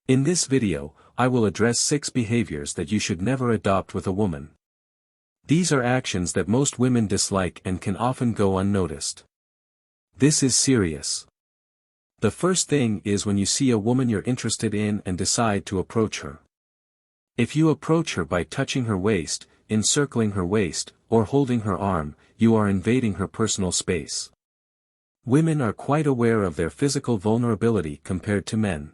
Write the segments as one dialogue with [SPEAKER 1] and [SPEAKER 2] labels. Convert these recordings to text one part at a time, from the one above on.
[SPEAKER 1] In this video, I will address 6 behaviors that you should never adopt with a woman. These are actions that most women dislike and can often go unnoticed. This is serious. The first thing is when you see a woman you're interested in and decide to approach her. If you approach her by touching her waist, encircling her waist, or holding her arm, you are invading her personal space. Women are quite aware of their physical vulnerability compared to men.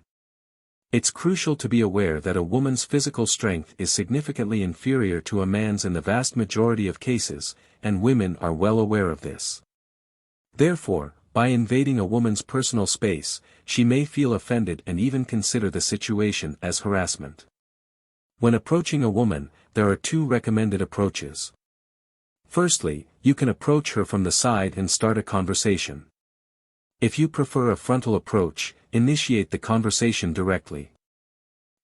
[SPEAKER 1] It's crucial to be aware that a woman's physical strength is significantly inferior to a man's in the vast majority of cases, and women are well aware of this. Therefore, by invading a woman's personal space, she may feel offended and even consider the situation as harassment. When approaching a woman, there are 2 recommended approaches. Firstly, you can approach her from the side and start a conversation. If you prefer a frontal approach, initiate the conversation directly.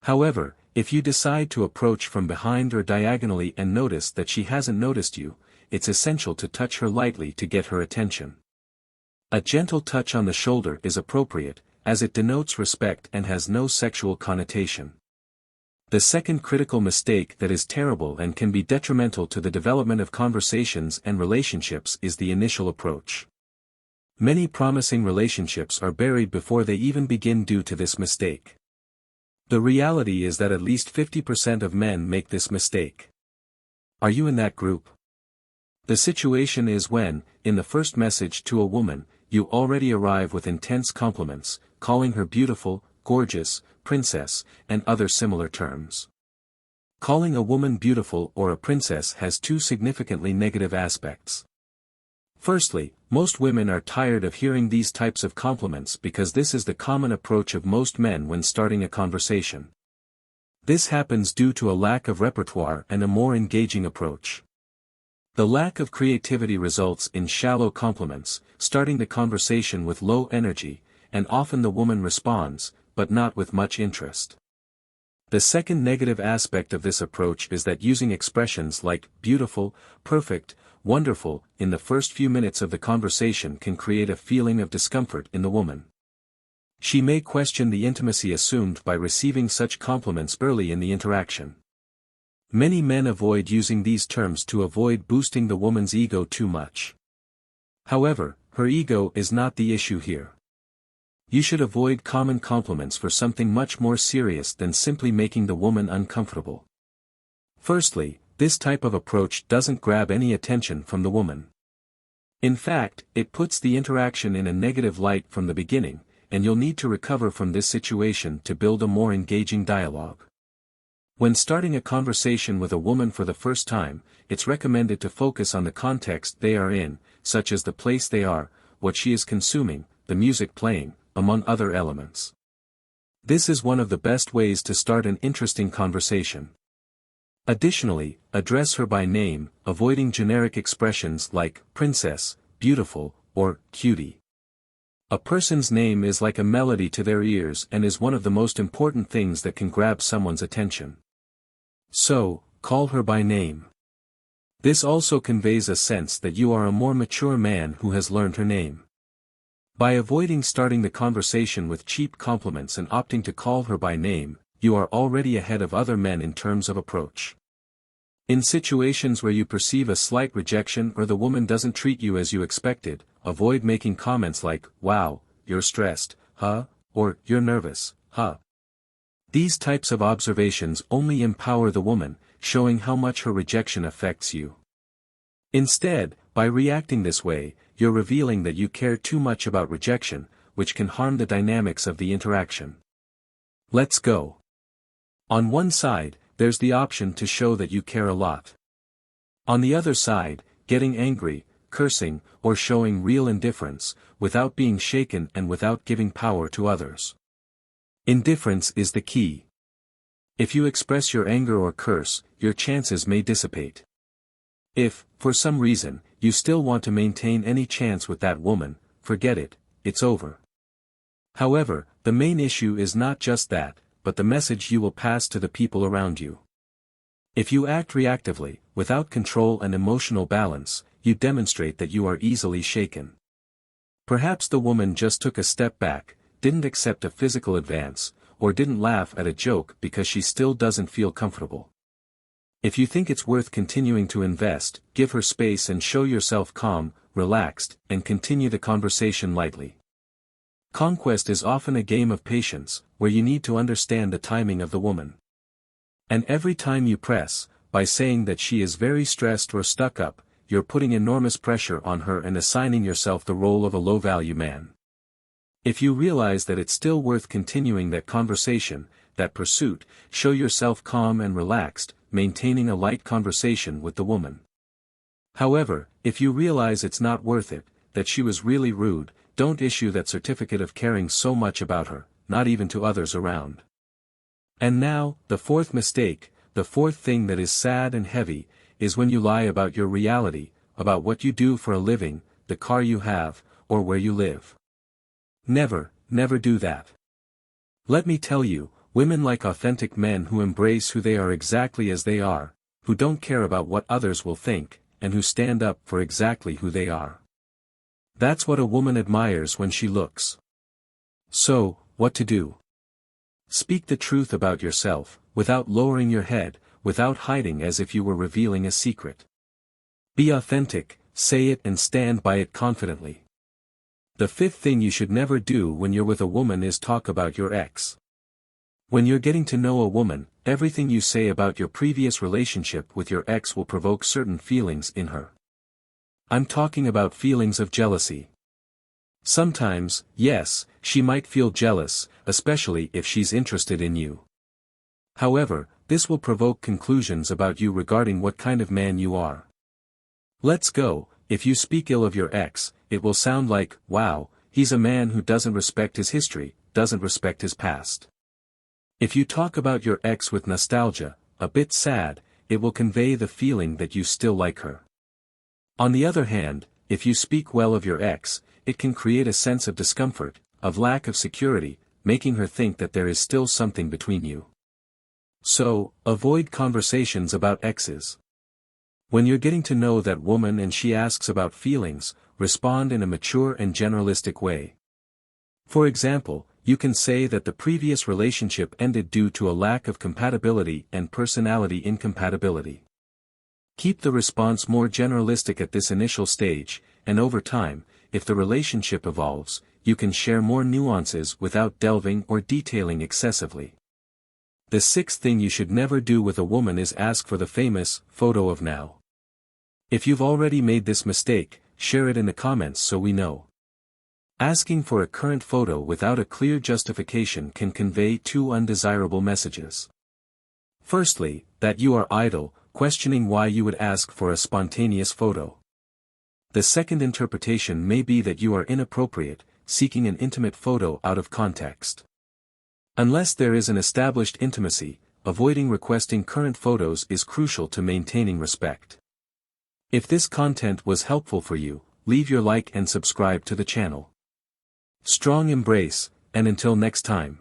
[SPEAKER 1] However, if you decide to approach from behind or diagonally and notice that she hasn't noticed you, it's essential to touch her lightly to get her attention. A gentle touch on the shoulder is appropriate, as it denotes respect and has no sexual connotation. The second critical mistake that is terrible and can be detrimental to the development of conversations and relationships is the initial approach. Many promising relationships are buried before they even begin due to this mistake. The reality is that at least 50% of men make this mistake. Are you in that group? The situation is when, in the first message to a woman, you already arrive with intense compliments, calling her beautiful, gorgeous, princess, and other similar terms. Calling a woman beautiful or a princess has 2 significantly negative aspects. Firstly, most women are tired of hearing these types of compliments because this is the common approach of most men when starting a conversation. This happens due to a lack of repertoire and a more engaging approach. The lack of creativity results in shallow compliments, starting the conversation with low energy, and often the woman responds, but not with much interest. The second negative aspect of this approach is that using expressions like beautiful, perfect, wonderful in the first few minutes of the conversation can create a feeling of discomfort in the woman. She may question the intimacy assumed by receiving such compliments early in the interaction. Many men avoid using these terms to avoid boosting the woman's ego too much. However, her ego is not the issue here. You should avoid common compliments for something much more serious than simply making the woman uncomfortable. Firstly, this type of approach doesn't grab any attention from the woman. In fact, it puts the interaction in a negative light from the beginning, and you'll need to recover from this situation to build a more engaging dialogue. When starting a conversation with a woman for the first time, it's recommended to focus on the context they are in, such as the place they are, what she is consuming, the music playing, among other elements. This is one of the best ways to start an interesting conversation. Additionally, address her by name, avoiding generic expressions like princess, beautiful, or cutie. A person's name is like a melody to their ears and is one of the most important things that can grab someone's attention. So, call her by name. This also conveys a sense that you are a more mature man who has learned her name. By avoiding starting the conversation with cheap compliments and opting to call her by name, you are already ahead of other men in terms of approach. In situations where you perceive a slight rejection or the woman doesn't treat you as you expected, avoid making comments like, wow, you're stressed, huh, or you're nervous, huh. These types of observations only empower the woman, showing how much her rejection affects you. Instead, by reacting this way, you're revealing that you care too much about rejection, which can harm the dynamics of the interaction. Let's go. On one side, there's the option to show that you care a lot. On the other side, getting angry, cursing, or showing real indifference, without being shaken and without giving power to others. Indifference is the key. If you express your anger or curse, your chances may dissipate. If, for some reason, you still want to maintain any chance with that woman, forget it, it's over. However, the main issue is not just that, but the message you will pass to the people around you. If you act reactively, without control and emotional balance, you demonstrate that you are easily shaken. Perhaps the woman just took a step back, didn't accept a physical advance, or didn't laugh at a joke because she still doesn't feel comfortable. If you think it's worth continuing to invest, give her space and show yourself calm, relaxed, and continue the conversation lightly. Conquest is often a game of patience, where you need to understand the timing of the woman. And every time you press, by saying that she is very stressed or stuck up, you're putting enormous pressure on her and assigning yourself the role of a low-value man. If you realize that it's still worth continuing that conversation, that pursuit, show yourself calm and relaxed, maintaining a light conversation with the woman. However, if you realize it's not worth it, that she was really rude, don't issue that certificate of caring so much about her, not even to others around. And now, the fourth mistake, the fourth thing that is sad and heavy, is when you lie about your reality, about what you do for a living, the car you have, or where you live. Never, never do that. Let me tell you, women like authentic men who embrace who they are exactly as they are, who don't care about what others will think, and who stand up for exactly who they are. That's what a woman admires when she looks. So, what to do? Speak the truth about yourself, without lowering your head, without hiding as if you were revealing a secret. Be authentic, say it and stand by it confidently. The fifth thing you should never do when you're with a woman is talk about your ex. When you're getting to know a woman, everything you say about your previous relationship with your ex will provoke certain feelings in her. I'm talking about feelings of jealousy. Sometimes, yes, she might feel jealous, especially if she's interested in you. However, this will provoke conclusions about you regarding what kind of man you are. Let's go, if you speak ill of your ex, it will sound like, wow, he's a man who doesn't respect his history, doesn't respect his past. If you talk about your ex with nostalgia, a bit sad, it will convey the feeling that you still like her. On the other hand, if you speak well of your ex, it can create a sense of discomfort, of lack of security, making her think that there is still something between you. So, avoid conversations about exes. When you're getting to know that woman and she asks about feelings, respond in a mature and generalistic way. For example, you can say that the previous relationship ended due to a lack of compatibility and personality incompatibility. Keep the response more generalistic at this initial stage, and over time, if the relationship evolves, you can share more nuances without delving or detailing excessively. The sixth thing you should never do with a woman is ask for the famous photo of now. If you've already made this mistake, share it in the comments so we know. Asking for a current photo without a clear justification can convey two undesirable messages. Firstly, that you are idle, questioning why you would ask for a spontaneous photo. The second interpretation may be that you are inappropriate, seeking an intimate photo out of context. Unless there is an established intimacy, avoiding requesting current photos is crucial to maintaining respect. If this content was helpful for you, leave your like and subscribe to the channel. Strong embrace, and until next time.